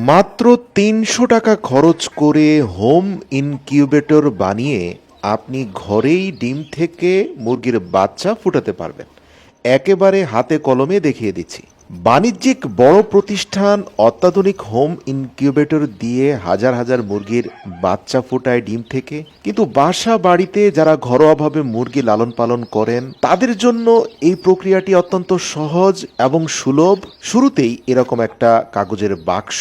মাত্র ৩০০ টাকা খরচ করে হোম ইনকিউবেটর বানিয়ে আপনি ঘরেই ডিম থেকে মুরগির বাচ্চা ফুটাতে পারবেন। একেবারে হাতে কলমে দেখিয়ে দিচ্ছি। বাণিজ্যিক বড় প্রতিষ্ঠান অত্যাধুনিক হোম ইনকিউবেটর দিয়ে হাজার হাজার মুরগির বাচ্চা ফোটায় ডিম থেকে, কিন্তু বাসা বাড়িতে যারা ঘরোয়াভাবে মুরগি লালন পালন করেন তাদের জন্য এই প্রক্রিয়াটি অত্যন্ত সহজ এবং সুলভ। শুরুতেই এরকম একটা কাগজের বাক্স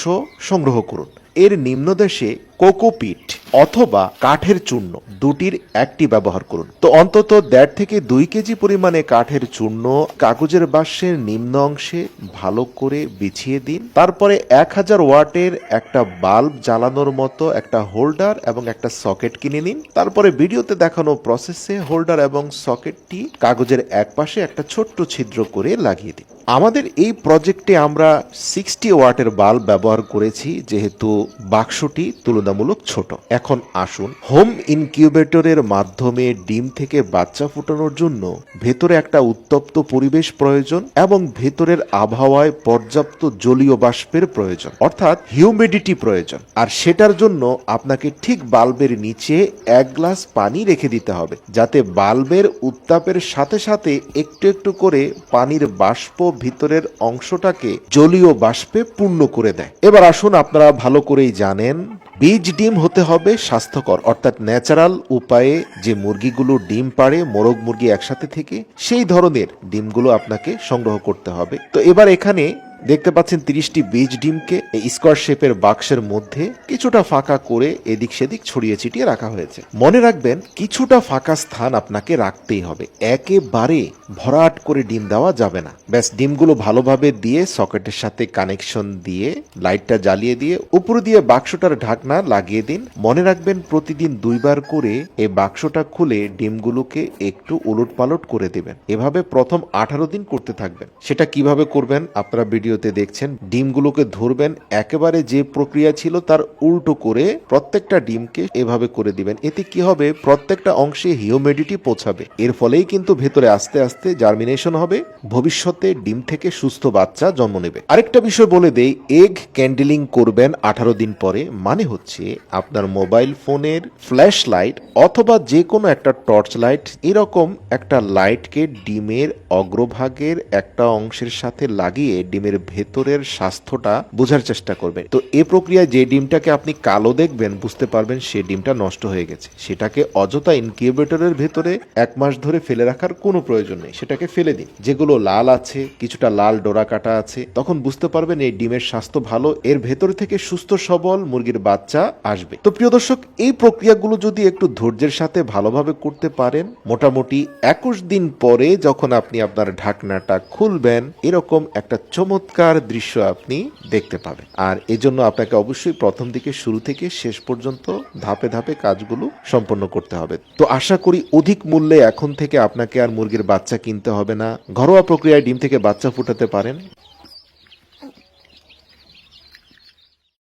সংগ্রহ করুন। এর নিম্নদেশে কোকোপিট অথবা কাঠের চূর্ণ দুটির একটি ব্যবহার করুন। তো অন্তত ১.৫ থেকে ২ কেজি পরিমাণে কাঠের চূর্ণ কাগজের বাক্সের নিম্ন অংশে ভালো করে বিছিয়ে দিন। তারপরে ১০০০ ওয়াটের একটা বাল্ব জ্বালানোর মতো একটা হোল্ডার এবং একটা সকেট কিনে নিন। তারপরে ভিডিওতে দেখানো প্রসেসে হোল্ডার এবং সকেটটি কাগজের একপাশে একটা ছোট্ট ছিদ্র করে লাগিয়ে দিন। আমাদের এই প্রজেক্টে আমরা ৬০ ওয়াটের বাল্ব ব্যবহার করেছি, যেহেতু বাক্সটি তুলনামূলক ছোট। এখন আসুন, হোম ইনকিউবেটরের মাধ্যমে ডিম থেকে বাচ্চা ফোটানোর জন্য ভেতরে একটা উত্তপ্ত পরিবেশ প্রয়োজন এবং ভেতরের আবহাওয়ায় পর্যাপ্ত জলীয় বাষ্পের প্রয়োজন, অর্থাৎ হিউমিডিটি প্রয়োজন। আর সেটার জন্য আপনাকে ঠিক বাল্বের নিচে ১ গ্লাস পানি রেখে দিতে হবে, যাতে বাল্বের উত্তাপের সাথে সাথে একটু একটু করে পানির বাষ্প ভিতরের অংশটাকে জলীয় বাষ্পে পূর্ণ করে দেয়। এবার আসুন, আপনারা ভালো করেই জানেন বীজ ডিম হতে হবে স্বাস্থ্যকর, অর্থাৎ ন্যাচারাল উপায়ে যে মুরগিগুলো ডিম পাড়ে মোরগ মুরগি একসাথে থেকে, সেই ধরনের ডিমগুলো আপনাকে সংগ্রহ করতে হবে। তো এবার এখানে দেখতে পাচ্ছেন ৩০টি বীজ ডিমকে এই স্কোয়ার শেপের বাক্সের মধ্যে কিছুটা ফাঁকা করে এদিক সেদিক ছড়িয়ে ছিটিয়ে রাখা হয়েছে। মনে রাখবেন, কিছুটা ফাঁকা স্থান আপনাকে রাখতেই হবে, একেবারে ভরাট করে ডিম দেওয়া যাবে না। ব্যাস ডিমগুলো ভালোভাবে দিয়ে সকেটের সাথে কানেকশন দিয়ে লাইটটা জ্বালিয়ে দিয়ে উপর দিয়ে বাক্সটার ঢাকনা লাগিয়ে দিন। মনে রাখবেন, প্রতিদিন ২ বার করে এই বাক্সটা খুলে ডিমগুলোকে একটু উলট পালট করে দেবেন। এভাবে প্রথম ১৮ দিন করতে থাকবেন। সেটা কিভাবে করবেন আপনারা ভিডিওতে দেখছেন। ডিমগুলোকে ধরবেন, একেবারে যে প্রক্রিয়া ছিল তার উল্টো করে প্রত্যেকটা ডিমকে এভাবে করে দিবেন। এতে কি হবে, প্রত্যেকটা অংশে হিউমিডিটি পৌঁছাবে। এর ফলেই কিন্তু ভেতরে আস্তে আস্তে জার্মিনেশন হবে, ভবিষ্যতে ডিম থেকে সুস্থ বাচ্চা জন্ম নেবে। আরেকটা বিষয় বলে দেই, এগ ক্যান্ডেলিং করবেন ১৮ দিন পরে। মানে হচ্ছে আপনার মোবাইল ফোনের ফ্ল্যাশ লাইট অথবা যে কোনো একটা টর্চ লাইট, এরকম একটা লাইটকে ডিমের অগ্রভাগের একটা অংশের সাথে লাগিয়ে ডিমের ভেতরের স্বাস্থ্যটা বোঝার চেষ্টা করবেন। তো এই প্রক্রিয়ায় যে ডিমটাকে আপনি কালো দেখবেন, বুঝতে পারবেন সে ডিমটা নষ্ট হয়ে গেছে। সেটাকে অযথা ইনকিউবেটরের ভেতরে ১ মাস ধরে ফেলে রাখার কোনো প্রয়োজন নেই, সেটাকে ফেলে দিন। যেগুলো লাল আছে, কিছুটা লাল ডোরা কাটা আছে, তখন বুঝতে পারবেন এই ডিমের স্বাস্থ্য ভালো, এর ভেতর থেকে সুস্থ সবল মুরগির বাচ্চা আসবে। তো প্রিয় দর্শক, এই প্রক্রিয়াগুলো যদি একটু ধৈর্যের সাথে ভালোভাবে করতে পারেন, মোটামুটি ২১ দিন পরে যখন আপনি আপনার ঢাকনাটা খুলবেন, এরকম একটা চমৎকার দৃশ্য আপনি দেখতে পাবেন। আর এজন্য আপনাকে অবশ্যই প্রথম দিকে শুরু থেকে শেষ পর্যন্ত ধাপে ধাপে কাজগুলো সম্পন্ন করতে হবে। তো আশা করি অধিক মূল্যে এখন থেকে আপনাকে আর মুরগির বাচ্চা কিনতে হবে না, ঘরোয়া প্রক্রিয়ায় ডিম থেকে বাচ্চা ফুটাতে পারেন।